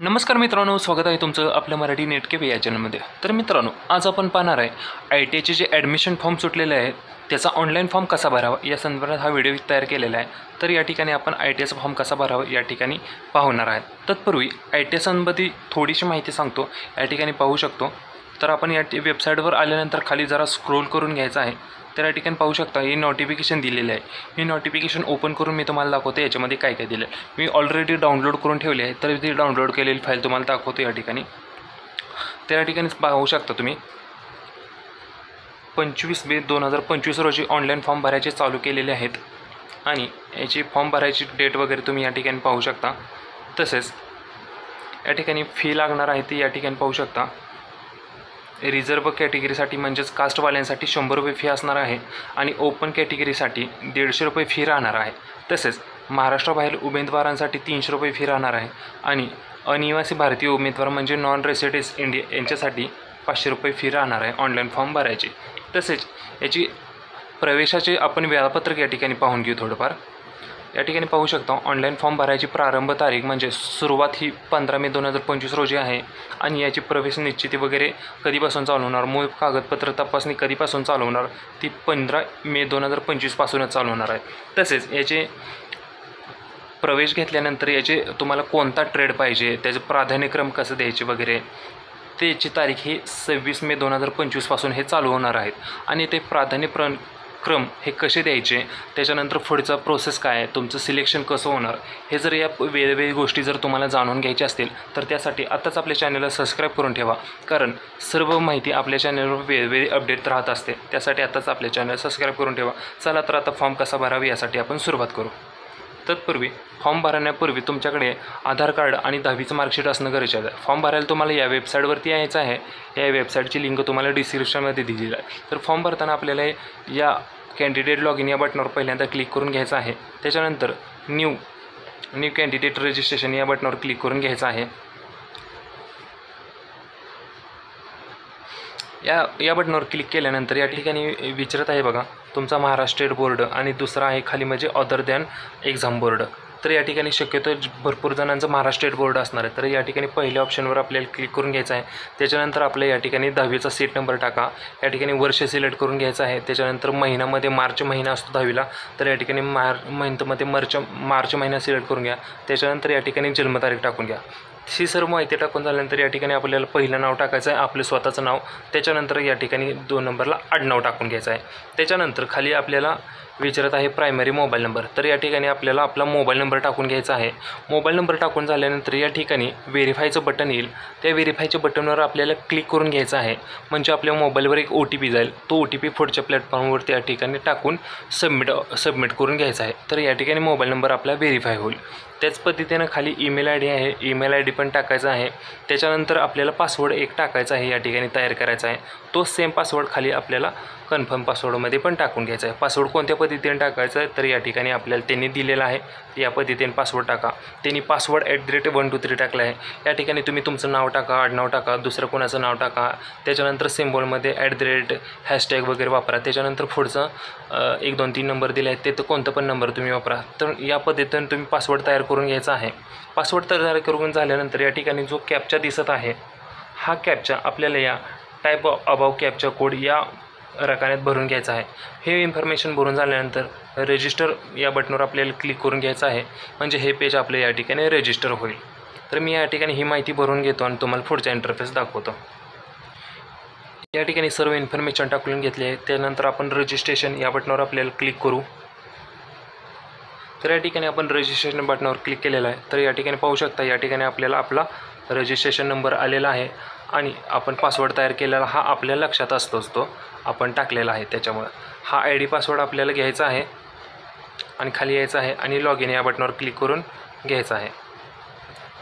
नमस्कार मित्रांनो, स्वागत आहे तुमचं आपल्या मराठी नेट के या चॅनलमध्ये। तर मित्रांनो, आज आपण पाहणार आहे ITIचे जे ॲडमिशन फॉर्म सुटलेले आहेत त्याचा ऑनलाईन फॉर्म कसा भरावा या संदर्भात हा व्हिडिओ तयार केलेला आहे। तर या ठिकाणी आपण ITIचा फॉर्म कसा भरावा या ठिकाणी पाहणार आहोत। तत्पूर्वी ITI संबंधी थोडीशी माहिती सांगतो, या ठिकाणी पाहू शकतो। तर आपण या वेबसाईटवर आल्यानंतर खाली जरा स्क्रोल करून घ्यायचं आहे। तर या ठिकाणी पाहू शकता हे नोटिफिकेशन दिलेले आहे। हे नोटिफिकेशन ओपन करून मी तुम्हाला दाखवते याच्यामध्ये काय काय दिलं आहे। मी ऑलरेडी डाउनलोड करून ठेवले आहे, तर ती डाउनलोड केलेली फाईल तुम्हाला दाखवतो या ठिकाणी। तर या ठिकाणी पाहू शकता तुम्ही 25/2/2025 रोजी ऑनलाईन फॉर्म भरायचे चालू केलेले आहेत आणि याची फॉर्म भरायची डेट वगैरे तुम्ही या ठिकाणी पाहू शकता। तसेच या ठिकाणी फी लागणार आहे ती या ठिकाणी पाहू शकता। रिझर्व कॅटेगरीसाठी म्हणजेच कास्टवाल्यांसाठी 100 रुपये फी असणार आहे आणि ओपन कॅटेगरीसाठी 150 रुपये फी राहणार आहे। तसेच महाराष्ट्राबाहेर उमेदवारांसाठी 300 रुपये फी राहणार आहे आणि अनिवासी भारतीय उमेदवार म्हणजे नॉन रेसिडेंट्स इंडिया यांच्यासाठी 500 रुपये फी राहणार आहे ऑनलाईन फॉर्म भरायची। तसेच याची प्रवेशाचे आपण वेळापत्रक या ठिकाणी पाहून घेऊ थोडंफार। या ठिकाणी पाहू शकता ऑनलाईन फॉर्म भरायची प्रारंभ तारीख म्हणजे सुरुवात ही 15/2/2025 रोजी आहे आणि याची प्रवेश निश्चिती वगैरे कधीपासून चालू होणार, मूळ कागदपत्र तपासणी कधीपासून चालू होणार ती 15/2/2025 पासूनच चालू होणार आहे। तसेच याचे प्रवेश घेतल्यानंतर याचे तुम्हाला कोणता ट्रेड पाहिजे, त्याचे प्राधान्यक्रम कसं द्यायचे वगैरे त्याची तारीख ही 26/2/2025 पासून हे चालू होणार आहेत आणि ते क्रम हे कसे द्यायचे, त्याच्यानंतर पुढचा प्रोसेस काय आहे, तुमचं सिलेक्शन कसं होणार, हे जर या वेगवेगळ्या गोष्टी जर तुम्हाला जाणून घ्यायच्या असतील तर त्यासाठी आत्ताच आपल्या चॅनलला सबस्क्राईब करून ठेवा, कारण सर्व माहिती आपल्या चॅनलवर वेगवेगळी अपडेट राहत असते। त्यासाठी आत्ताच आपल्या चॅनल सबस्क्राईब करून ठेवा। चला तर आता फॉर्म कसा भरावा यासाठी आपण सुरुवात करू। तत्पूर्वी फॉर्म भरण्यापूर्वी तुमच्याकडे आधार कार्ड आणि 10वीचं मार्कशीट असणं गरजेचं आहे। फॉर्म भरायला तुम्हाला या वेबसाईटवरती यायचं आहे। या वेबसाईटची लिंक तुम्हाला डिस्क्रिप्शनमध्ये दिलेली आहे। तर फॉर्म भरताना आपल्याला या कॅन्डिडेट लॉगिन या बटनावर पहिल्यांदा क्लिक करून घ्यायचं आहे। त्याच्यानंतर न्यू कॅन्डिडेट रजिस्ट्रेशन या बटनावर क्लिक करून घ्यायचं आहे। या बटनावर क्लिक केल्यानंतर या ठिकाणी विचारत आहे बघा तुमचा महाराष्ट्र स्टेट बोर्ड आणि दुसरा आहे खाली म्हणजे अदर दॅन एक्झाम बोर्ड। तर या ठिकाणी शक्यतो भरपूर जणांचं महाराष्ट्र स्टेट बोर्ड असणार आहे। तर या ठिकाणी पहिल्या ऑप्शनवर आपल्याला क्लिक करून घ्यायचं आहे। त्याच्यानंतर आपल्या या ठिकाणी 10वीचा सीट नंबर टाका। या ठिकाणी वर्ष सिलेक्ट करून घ्यायचं आहे। त्याच्यानंतर महिन्यामध्ये मार्च महिना असतो 10वीला, तर या ठिकाणी मंथमध्ये मार्च महिना सिलेक्ट करून घ्या। त्याच्यानंतर या ठिकाणी जन्मतारीख टाकून घ्या। ही सर्व माहिती टाकून झाल्यानंतर या ठिकाणी आपल्याला पहिलं नाव टाकायचं आहे, आपलं स्वतःचं नाव। त्याच्यानंतर या ठिकाणी 2 नंबरला आडनाव टाकून घ्यायचं आहे। त्याच्यानंतर खाली आपल्याला विचारत आहे प्रायमरी मोबाईल नंबर। तर या ठिकाणी आपल्याला आपला मोबाईल नंबर टाकून घ्यायचा आहे। मोबाईल नंबर टाकून झाल्यानंतर या ठिकाणी व्हेरीफायचं बटन येईल, त्या व्हेरीफायच्या बटनवर आपल्याला क्लिक करून घ्यायचं आहे। म्हणजे आपल्या मोबाईलवर एक OTP जाईल, तो OTP पुढच्या प्लॅटफॉर्मवरती या ठिकाणी टाकून सबमिट करून घ्यायचा आहे। तर या ठिकाणी मोबाईल नंबर आपला व्हेरीफाय होईल। त्याच पद्धतीनं खाली ईमेल ID आहे, ईमेल ID पण टाकायचा आहे। त्याच्यानंतर आपल्याला पासवर्ड एक टाकायचा आहे, या ठिकाणी तयार करायचा आहे। तो सेम पासवर्ड खाली आपल्याला कन्फर्म पासवर्डमध्ये पण टाकून घ्यायचा आहे। पासवर्ड कोणत्या पद्धतीने टाकायचं आहे तर या ठिकाणी आपल्याला त्यांनी दिलेला आहे, या पद्धतीने पासवर्ड टाका। त्यांनी पासवर्ड @123 टाकला आहे। या ठिकाणी तुम्ही तुमचं नाव टाका, आडनाव टाका, दुसरं कोणाचं नाव टाका। त्याच्यानंतर सिम्बॉलमध्ये @ वगैरे वापरा। त्याच्यानंतर पुढचं 1 2 3 नंबर दिले आहेत ते तर कोणतं पण नंबर तुम्ही वापरा। तर या पद्धतीने तुम्ही पासवर्ड तयार करून घ्यायचा आहे। पासवर्ड तयार करून झाल्यानंतर या ठिकाणी जो कॅप्चा दिसत आहे हा कॅप्चा आपल्याला या टाईप अबाव कॅप्चा कोड या रकान्यात भरून घ्यायचा आहे। हे इन्फॉर्मेशन भरून झाल्यानंतर रजिस्टर या बटनवर आपल्याला क्लिक करून घ्यायचं आहे, म्हणजे हे पेज आपल्या या ठिकाणी रजिस्टर होईल। तर मी या ठिकाणी ही माहिती भरून घेतो आणि तुम्हाला पुढचा इंटरफेस दाखवतो। या ठिकाणी सर्व इन्फॉर्मेशन टाकून घेतली आहे। त्यानंतर आपण रजिस्ट्रेशन या बटनावर आपल्याला क्लिक करू। तर या ठिकाणी आपण रजिस्ट्रेशन बटनावर क्लिक केलेलं आहे। तर या ठिकाणी पाहू शकता या ठिकाणी आपल्याला आपला रजिस्ट्रेशन नंबर आलेला आहे आणि आपण पासवर्ड तयार केलेला हा आपल्या लक्षात असतोच, तो आपण टाकलेला आहे। त्याच्यामुळे हा ID पासवर्ड आपल्याला घ्यायचा आहे आणि खाली यायचं आहे आणि लॉग इन या बटनावर क्लिक करून घ्यायचं आहे।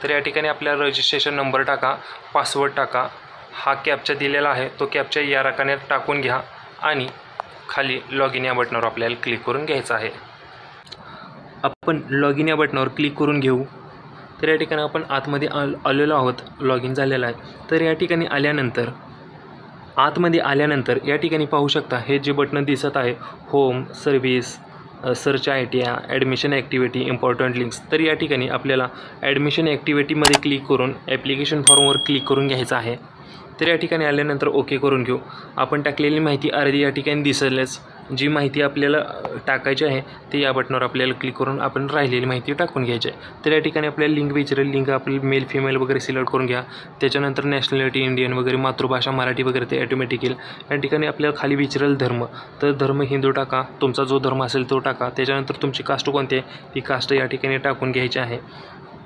तर या ठिकाणी आपल्याला रजिस्ट्रेशन नंबर टाका, पासवर्ड टाका, हा कॅप्चा दिलेला आहे तो कॅप्चा या रकान्यात टाकून घ्या आणि खाली लॉग इन या बटनावर आपल्याला क्लिक करून घ्यायचं आहे। आपण लॉग इन या बटनावर क्लिक करून घेऊ। तर या ठिकाणी आपण आतमध्ये आलेलो आहोत, लॉग इन झालेला आहे। तर या ठिकाणी आतमध्ये आल्यानंतर या ठिकाणी पाहू शकता हे जे बटन दिसत आहे home, service, search ITI, admission activity, important links. तर या ठिकाणी आपल्याला ॲडमिशन ॲक्टिव्हिटीमध्ये क्लिक करून ॲप्लिकेशन फॉर्मवर क्लिक करून घ्यायचं आहे. तर या ठिकाणी आल्यानंतर ओके करून घेऊ. आपण टाकलेली माहिती अर्धी या ठिकाणी दिसेलच. जी माहिती आपल्याला टाकायची आहे ते या बटनावर आपल्याला क्लिक करून आपण राहिलेली माहिती टाकून घ्यायची आहे. तर या ठिकाणी आपल्याला लिंक विचारेल. लिंक आपली मेल फिमेल वगैरे सिलेक्ट करून घ्या. त्याच्यानंतर नॅशनॅलिटी इंडियन वगैरे, मातृभाषा मराठी वगैरे ते ॲटोमॅटिक येईल. या ठिकाणी आपल्याला खाली विचारेल धर्म, तर धर्म हिंदू टाका. तुमचा जो धर्म असेल तो टाका. त्याच्यानंतर तुमची कास्ट कोणती आहे ती कास्ट या ठिकाणी टाकून घ्यायची आहे.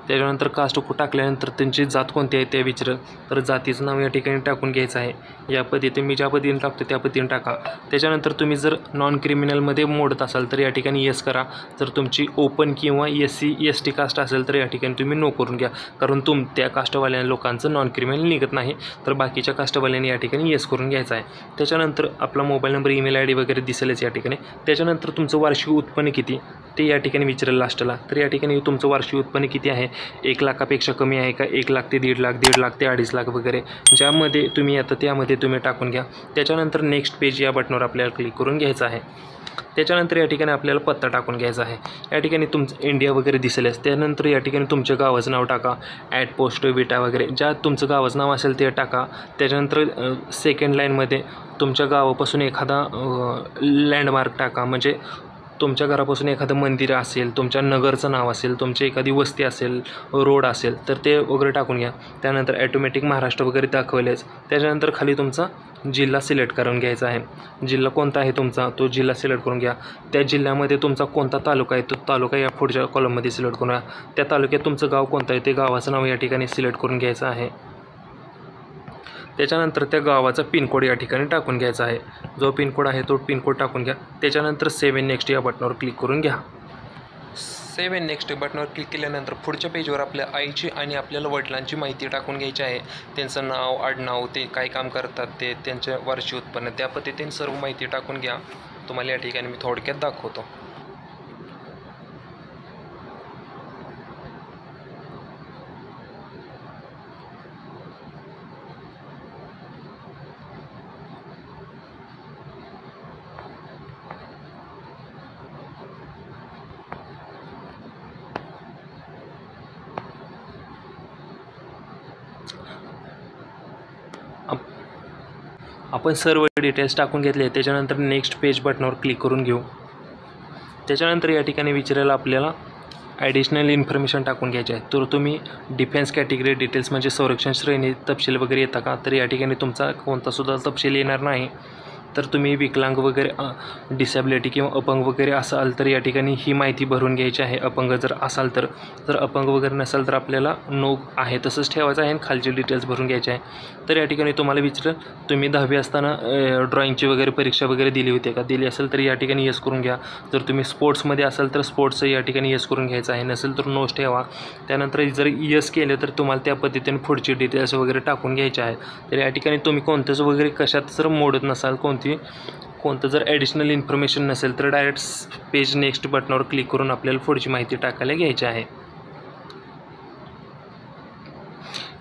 त्याच्यानंतर कास्ट टाकल्यानंतर त्यांची जात कोणती आहे ते विचारेल, तर जातीचं नाव या ठिकाणी टाकून घ्यायचं आहे. या पद्धतीने मी ज्या पद्धतीने टाकतो त्या पद्धतीने टाका. त्याच्यानंतर तुम्ही जर नॉन क्रिमिनलमध्ये मोडत असाल तर या ठिकाणी येस करा. जर तुमची ओपन किंवा SC ST कास्ट असेल तर या ठिकाणी तुम्ही नो करून घ्या, कारण त्या कास्टवाल्या लोकांचं नॉन क्रिमिनल निघत नाही. तर बाकीच्या कास्टवाल्यांनी या ठिकाणी येस करून घ्यायचं आहे. त्याच्यानंतर आपला मोबाईल नंबर, ईमेल ID वगैरे दिसेलच या ठिकाणी. त्याच्यानंतर तुमचं वार्षिक उत्पन्न किती ते या ठिकाणी विचारेल लास्टला. तर या ठिकाणी तुमचं वार्षिक उत्पन्न किती आहे, 1 लाखापेक्षा कमी आहे का, 1 लाख ते 1.5 लाख, 1.5 लाख ते 2.5 लाख वगैरे, ज्यामध्ये तुम्ही येतं त्यामध्ये तुम्ही टाकून घ्या. त्याच्यानंतर नेक्स्ट पेज या बटनावर आपल्याला क्लिक करून घ्यायचं आहे. त्याच्यानंतर या ठिकाणी आपल्याला पत्ता टाकून घ्यायचा आहे. या ठिकाणी तुमचं इंडिया वगैरे दिसेलच. त्यानंतर या ठिकाणी तुमच्या गावाचं नाव टाका. ॲट पोस्ट विटा वगैरे ज्या तुमचं गावाचं नाव असेल ते टाका. त्याच्यानंतर सेकंड लाईनमध्ये तुमच्या गावापासून एखादा लँडमार्क टाका. म्हणजे तुमच्या घरापासून एखादं मंदिर असेल, तुमच्या नगरचं नाव असेल, तुमची एखादी वस्ती असेल, रोड असेल तर ते वगैरे टाकून घ्या. त्यानंतर ॲटोमॅटिक महाराष्ट्र वगैरे दाखवलेच. त्याच्यानंतर खाली तुमचा जिल्हा सिलेक्ट करून घ्यायचा आहे. जिल्हा कोणता आहे तुमचा तो जिल्हा सिलेक्ट करून घ्या. त्या जिल्ह्यामध्ये तुमचा कोणता तालुका आहे तो तालुका या पुढच्या कॉलममध्ये सिलेक्ट करून घ्या. त्या तालुक्यात तुमचं गाव कोणतं आहे ते गावाचं नाव या ठिकाणी सिलेक्ट करून घ्यायचं आहे. त्याच्यानंतर त्या गावाचा पिनकोड या ठिकाणी टाकून घ्यायचा आहे. जो पिनकोड आहे तो पिनकोड टाकून घ्या. त्याच्यानंतर सेव्ह इन नेक्स्ट या बटनावर क्लिक करून घ्या. सेव्ह इन नेक्स्ट बटनावर क्लिक केल्यानंतर पुढच्या पेजवर आपल्या आईची आणि आपल्याला वडिलांची माहिती टाकून घ्यायची आहे. त्यांचं नाव, आडनाव, ते काय काम करतात ते, त्यांचे वार्षिक उत्पन्न, त्या पद्धतीने सर्व माहिती टाकून घ्या. तुम्हाला या ठिकाणी मी थोडक्यात दाखवतो. आपण सर्व डिटेल्स टाकून घेतले. त्याच्यानंतर नेक्स्ट पेज बटनावर क्लिक करून घेऊ. त्याच्यानंतर या ठिकाणी विचारेल आपल्याला ॲडिशनल इन्फॉर्मेशन टाकून घ्यायचे आहे. तर तुम्ही डिफेन्स कॅटेगरी डिटेल्स म्हणजे संरक्षण श्रेणी तपशील वगैरे येता का, तर या ठिकाणी तुमचा कोणतासुद्धा तपशील येणार नाही. तर तुम्ही विकलांग वगैरे, डिसॅबिलिटी किंवा अपंग वगैरे असाल तर या ठिकाणी ही माहिती भरून घ्यायची आहे. अपंग जर असाल तर, जर अपंग वगैरे नसाल तर आपल्याला नो आहे तसंच ठेवायचं आहे आणि खालचे डिटेल्स भरून घ्यायचे आहे. तर या ठिकाणी तुम्हाला विचारेल तुम्ही 10वी असताना ड्रॉइंगची वगैरे परीक्षा वगैरे दिली होती का, दिली असेल तर या ठिकाणी येस करून घ्या. जर तुम्ही स्पोर्ट्समध्ये असाल तर स्पोर्ट्सचं या ठिकाणी येस करून घ्यायचं आहे, नसेल तर नोच ठेवा. त्यानंतर जर येस केलं तर तुम्हाला त्या पद्धतीने पुढची डिटेल्स वगैरे टाकून घ्यायचे आहे. तर या ठिकाणी तुम्ही कोणतंच वगैरे कशात जर मोडत नसाल, कोणतं जर ॲडिशनल इन्फॉर्मेशन नसेल तर डायरेक्ट पेज नेक्स्ट बटनावर क्लिक करून आपल्याला पुढची माहिती टाकायला घ्यायची आहे.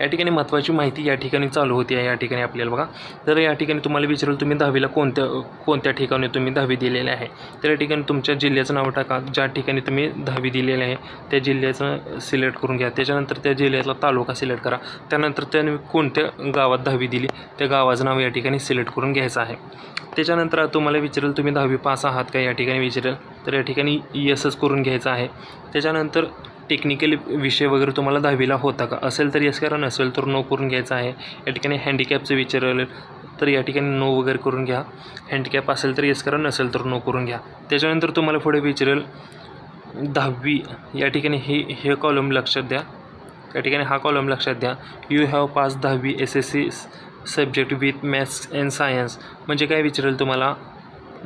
या ठिकाणी महत्त्वाची माहिती या ठिकाणी चालू होती आहे. या ठिकाणी आपल्याला बघा, तर या ठिकाणी तुम्हाला विचारेल तुम्ही 10वीला कोणत्या ठिकाणी तुम्ही 10वी दिलेली आहे. तर या ठिकाणी तुमच्या जिल्ह्याचं नाव टाका. ज्या ठिकाणी तुम्ही 10वी दिलेली आहे त्या जिल्ह्याचं सिलेक्ट करून घ्या. त्याच्यानंतर त्या जिल्ह्यातला तालुका सिलेक्ट करा. त्यानंतर त्याने कोणत्या गावात 10वी दिली त्या गावाचं नाव या ठिकाणी सिलेक्ट करून घ्यायचं आहे. त्याच्यानंतर तुम्हाला विचारेल तुम्ही 10वी पास आहात का, या ठिकाणी विचारेल तर या ठिकाणी येसच करून घ्यायचं आहे. त्याच्यानंतर टेक्निकल विषय वगैरे तुम्हाला 10वीला होता का, असेल तर येस करा, नसेल तर नो करून घ्यायचं आहे. या ठिकाणी हँडिकॅपचं विचारेल तर या ठिकाणी नो वगैरे करून घ्या. हँडिकॅप असेल तर येस करा, नसेल तर नो करून घ्या. त्याच्यानंतर तुम्हाला पुढे विचारेल 10वी, या ठिकाणी हे कॉलम लक्षात द्या. या ठिकाणी हा कॉलम लक्षात द्या. यू हॅव पास 10वी SSC subject with maths and science, म्हणजे काय विचारेल तुम्हाला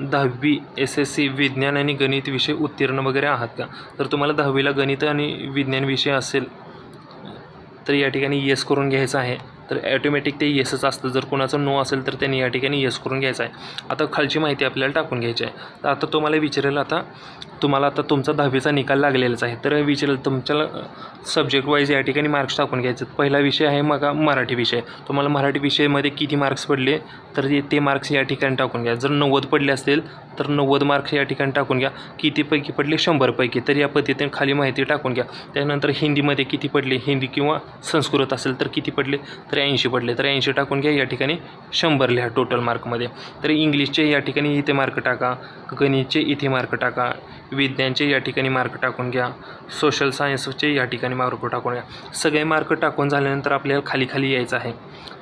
10वी SSC विज्ञान आणि गणित विषय उत्तीर्ण वगैरे आहात का. तर तुम्हाला 10वीला गणित आणि विज्ञान विषय असेल तर या ठिकाणी येस करून घ्यायचं आहे. तर ॲटोमॅटिक ते येसच असतं. जर कोणाचं नो असेल तर त्यांनी या ठिकाणी येस करून घ्यायचं आहे. आता खालची माहिती आपल्याला टाकून घ्यायची आहे. तर आता तुम्हाला विचारेल, आता तुम्हाला आता तुमचा 10वीचा निकाल लागलेलाच आहे, तर विचारेल तुमच्या सब्जेक्ट वाईज या ठिकाणी मार्क्स टाकून घ्यायचे. पहिला विषय आहे मग मराठी विषय. तुम्हाला मराठी विषयामध्ये किती मार्क्स पडले तर ते मार्क्स या ठिकाणी टाकून घ्या. जर 90 पडले असतील तर 90 मार्क्स या ठिकाणी टाकून घ्या. कितीपैकी पडले 100 पैकी, तर या पद्धतीने खाली माहिती टाकून घ्या. त्यानंतर हिंदीमध्ये किती पडले, हिंदी किंवा संस्कृत असेल तर किती पडले तर 80 पडले, तर 80 टाकून घ्या. या ठिकाणी 100 लिहा टोटल मार्कमध्ये. तर इंग्लिशचे या ठिकाणी इथे मार्क टाका, गणितचे इथे मार्क टाका, विज्ञानचे या ठिकाणी मार्क टाकून घ्या, सोशल सायन्सचे या ठिकाणी मार्क टाकून घ्या. सगळे मार्क टाकून झाल्यानंतर आपल्याला खाली खाली यायचं आहे.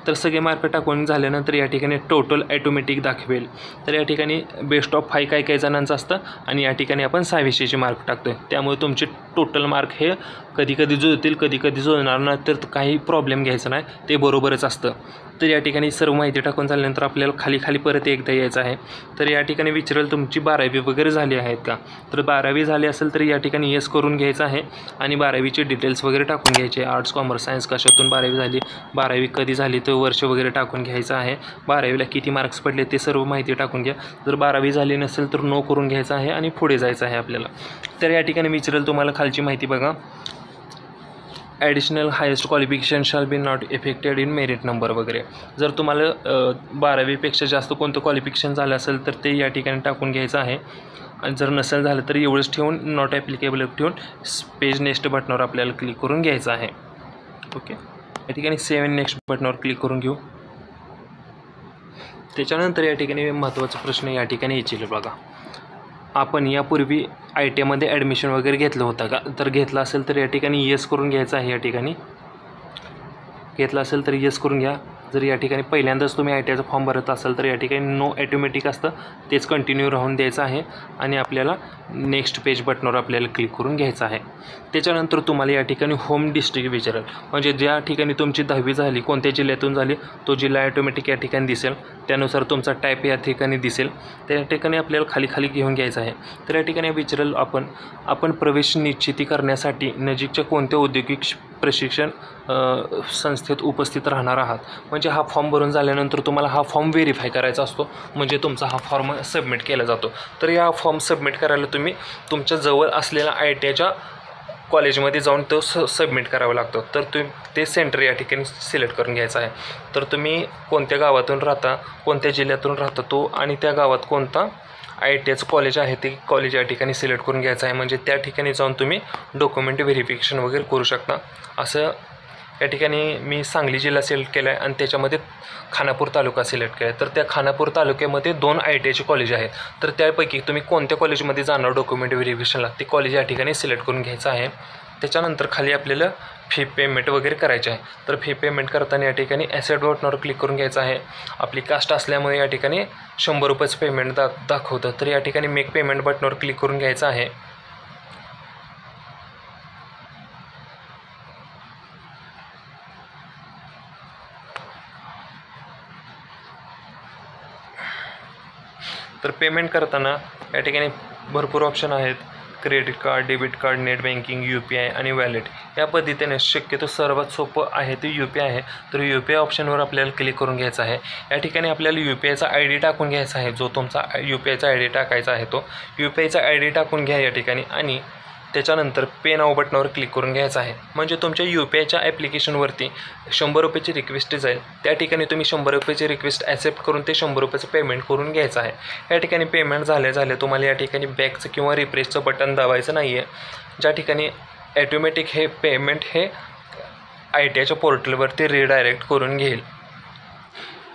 तर सगळे मार्क टाकून झाल्यानंतर या ठिकाणी टोटल ॲटोमॅटिक दाखवेल. तर या ठिकाणी बेस्ट ऑफ 5 काही जणांचं असतं आणि या ठिकाणी आपण 6 विषयाचे मार्क टाकतो आहे. त्यामुळे तुमचे टोटल मार्क हे कधी कधी जुळतील, कधी कधी जुळणार नाही, तर काही प्रॉब्लेम घ्यायचा नाही, ते बरोबरच असतं. तर या ठिकाणी सर्व माहिती टाकून झाल्यानंतर आपल्याला खाली खाली परत एकदा यायचं आहे. तर या ठिकाणी विचारेल तुमची 12वी वगैरे झाली आहेत का, तर 12वी झाली असेल तर या ठिकाणी येस करून घ्यायचं आहे आणि 12वीचे डिटेल्स वगैरे टाकून घ्यायचे. आर्ट्स कॉमर्स सायन्स कशातून 12वी झाली, 12वी कधी झाली तर वर्ष वगैरे टाकून घ्यायचं आहे. 12वीला किती मार्क्स पडले ते सर्व माहिती टाकून घ्या. जर 12वी झाली नसेल तर नो करून घ्यायचं आहे आणि पुढे जायचं आहे आपल्याला. तर या ठिकाणी विचारेल तुम्हाला खालची माहिती बघा. Additional highest qualification shall be not affected in merit number वगैरे. जर तुम्हाला 12वीपेक्षा जास्त कोणतं क्वालिफिकेशन झालं असेल तर ते या ठिकाणी टाकून घ्यायचं आहे. आणि जर नसेल झालं तर एवढंच ठेवून नॉट ॲप्लिकेबल ठेवून पेज नेक्स्ट बटनावर आपल्याला क्लिक करून घ्यायचं आहे. ओके, या ठिकाणी सेव्ह नेक्स्ट बटनावर क्लिक करून घेऊ. त्याच्यानंतर या ठिकाणी महत्त्वाचा प्रश्न या ठिकाणी येईल बघा. आपण यापूर्वी ITमध्ये ॲडमिशन वगैरे घेतलं होतं का, तर घेतलं असेल तर या ठिकाणी येस करून घ्यायचं आहे. या ठिकाणी घेतलं असेल तर येस करून घ्या. जर या ठिकाणी पहिल्यांदाच तुम्ही ITचा फॉर्म भरत असाल तर या ठिकाणी नो ॲटोमॅटिक असतं, तेच कंटिन्यू राहून द्यायचं आहे आणि आपल्याला नेक्स्ट पेज बटनावर आपल्याला क्लिक करून घ्यायचं आहे. त्याच्यानंतर तुम्हाला या ठिकाणी होम डिस्ट्रिक्ट विचारेल, म्हणजे ज्या ठिकाणी तुमची 10वी झाली, कोणत्या जिल्ह्यातून झाली तो जिल्हा ॲटोमॅटिक या ठिकाणी दिसेल. त्यानुसार तुमचा टाईप या ठिकाणी दिसेल. त्या ठिकाणी आपल्याला खाली खाली घेऊन घ्यायचं आहे. तर या ठिकाणी विचारेल आपण प्रवेश निश्चिती करण्यासाठी नजीकच्या कोणत्या औद्योगिक प्रशिक्षण संस्थेत उपस्थित राहणार आहात. म्हणजे हा फॉर्म भरून झाल्यानंतर तुम्हाला हा फॉर्म व्हेरीफाय करायचा असतो, म्हणजे तुमचा हा फॉर्म सबमिट केला जातो. तर या फॉर्म सबमिट करायला तुम्ही तुमच्या जवळ असलेल्या ITच्या कॉलेजमध्ये जाऊन तो सबमिट करावा लागतो. तर तुम्ही ते सेंटर या ठिकाणी सिलेक्ट करून घ्यायचं आहे. तर तुम्ही कोणत्या गावातून राहता, कोणत्या जिल्ह्यातून राहता तो आणि त्या गावात कोणता ITचं कॉलेज आहे ते कॉलेज या ठिकाणी सिलेक्ट करून घ्यायचं आहे. म्हणजे त्या ठिकाणी जाऊन तुम्ही डॉक्युमेंट व्हेरिफिकेशन वगैरे करू शकता. असं या ठिकाणी मी सांगली जिल्हा सिलेक्ट केला आहे आणि त्याच्यामध्ये खानापूर तालुका सिलेक्ट केला आहे. तर त्या खानापूर तालुक्यामध्ये 2 ITचे कॉलेज आहेत. तर त्यापैकी तुम्ही कोणत्या कॉलेजमध्ये जाणार डॉक्युमेंट व्हेरिफिकेशनला ते कॉलेज या ठिकाणी सिलेक्ट करून घ्यायचं आहे. त्याच्यानंतर खाली आपल्याला फी पेमेंट वगैरे करायचे आहे. तर फी पेमेंट करताना या ठिकाणी ॲसेट बटनावर क्लिक करून घ्यायचं आहे. आपली कास्ट असल्यामुळे या ठिकाणी 100 रुपयाचं पेमेंट दाखवतं. तर या ठिकाणी मेक पेमेंट बटनावर क्लिक करून घ्यायचं आहे. तर पेमेंट करताना या ठिकाणी भरपूर ऑप्शन आहेत. Credit card, debit card, net banking, UPI आणि वॅलेट. या पद्धतीने शक्यतो सर्वात सोपं आहे ते UPI आहे. तर UPI ऑप्शनवर आपल्याला क्लिक करून घ्यायचं आहे. या ठिकाणी आपल्याला UPIचा ID टाकून घ्यायचा आहे. जो तुमचा UPIचा ID टाकायचा आहे तो UPIचा ID टाकून घ्या या ठिकाणी आणि त्याच्यानंतर पे नाव बटनावर क्लिक करून घ्यायचं आहे. म्हणजे तुमच्या UPIच्या ॲप्लिकेशनवरती 100 रुपयाची रिक्वेस्ट जाईल. त्या ठिकाणी तुम्ही 100 रुपयाची रिक्वेस्ट ॲक्सेप्ट करून ते 100 रुपयाचं पेमेंट करून घ्यायचं आहे. या ठिकाणी पेमेंट झाले तुम्हाला या ठिकाणी बॅकचं किंवा रिफ्रेशचं बटन दाबायचं नाही आहे. ज्या ठिकाणी ॲटोमॅटिक हे पेमेंट हे ITच्या पोर्टलवरती रिडायरेक्ट करून घेईल.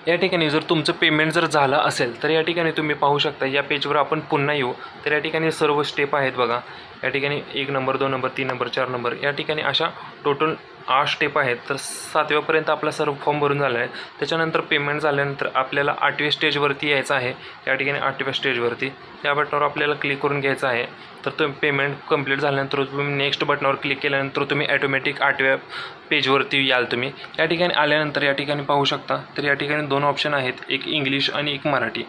या ठिकाणी जर तुमचं पेमेंट जर झालं असेल तर या ठिकाणी तुम्ही पाहू शकता. या पेजवर आपण पुन्हा येऊ. तर या ठिकाणी सर्व स्टेप आहेत बघा. या ठिकाणी 1 नंबर, 2 नंबर, 3 नंबर, 4 नंबर या ठिकाणी अशा टोटल 8 स्टेप आहेत. तर 7व्यापर्यंत आपला सर्व फॉर्म भरून झाला आहे. त्याच्यानंतर पेमेंट झाल्यानंतर आपल्याला 8व्या स्टेजवरती यायचं आहे. या ठिकाणी 8व्या स्टेजवरती त्या बटनावर आपल्याला क्लिक करून घ्यायचं आहे. तर तुम्ही पेमेंट कंप्लीट झाल्यानंतर तुम्ही नेक्स्ट बटनावर क्लिक केल्यानंतर तुम्ही ॲटोमॅटिक 8व्या पेजवरती याल तुम्ही. या ठिकाणी आल्यानंतर या ठिकाणी पाहू शकता. तर या ठिकाणी 2 ऑप्शन आहेत, एक इंग्लिश आणि एक मराठी.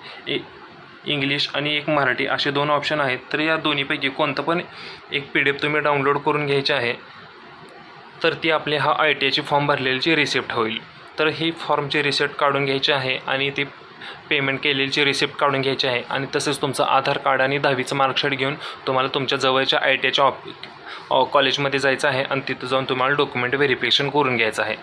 इंग्लिश आणि एक मराठी असे 2 ऑप्शन आहेत. तर या दोन्हीपैकी कोणतं पण एक PDF तुम्ही डाउनलोड करून घ्यायचे आहे. तर ती आपले हा ITची फॉर्म भरलेलीची रिसिप्ट होईल. तर ही फॉर्मची रिसिप्ट काढून घ्यायची आहे आणि ती पेमेंट केलेलीची रिसिप्ट काढून घ्यायची आहे आणि तसेच तुमचं आधार कार्ड आणि 10वीचं मार्कशीट घेऊन तुम्हाला तुमच्या जवळच्या ITIच्या कॉलेजमध्ये जायचं आहे आणि तिथं जाऊन तुम्हाला डॉक्युमेंट व्हेरिफिकेशन करून घ्यायचं आहे.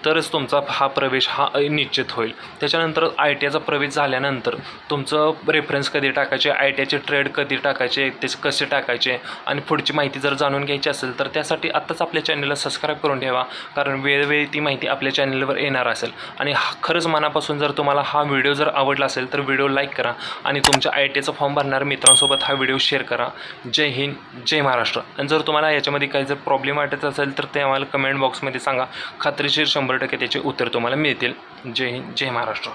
तरच तुमचा हा प्रवेश हा निश्चित होईल. त्याच्यानंतर ITIचा प्रवेश झाल्यानंतर तुमचं रेफरन्स कधी टाकायचे, ITIचे ट्रेड कधी टाकायचे, ते कसे टाकायचे आणि पुढची माहिती जर जाणून घ्यायची असेल तर त्यासाठी आत्ताच आपल्या चॅनलला सबस्क्राईब करून ठेवा, कारण वेळोवेळी ती माहिती आपल्या चॅनलवर येणार असेल. आणि खरंच मनापासून जर तुम्हाला हा व्हिडिओ जर आवडला असेल तर व्हिडिओ लाईक करा आणि तुमच्या ITIचा फॉर्म भरणाऱ्या मित्रांसोबत हा व्हिडिओ शेअर करा. जय हिंद, जय महाराष्ट्र. आणि जर तुम्हाला याच्यामध्ये काही जर प्रॉब्लेम वाटत असेल तर ते आम्हाला कमेंट बॉक्समध्ये सांगा. खात्रीशीर 100% त्याचे उत्तर तुम्हाला मिळतील. जय हिंद, जय महाराष्ट्र.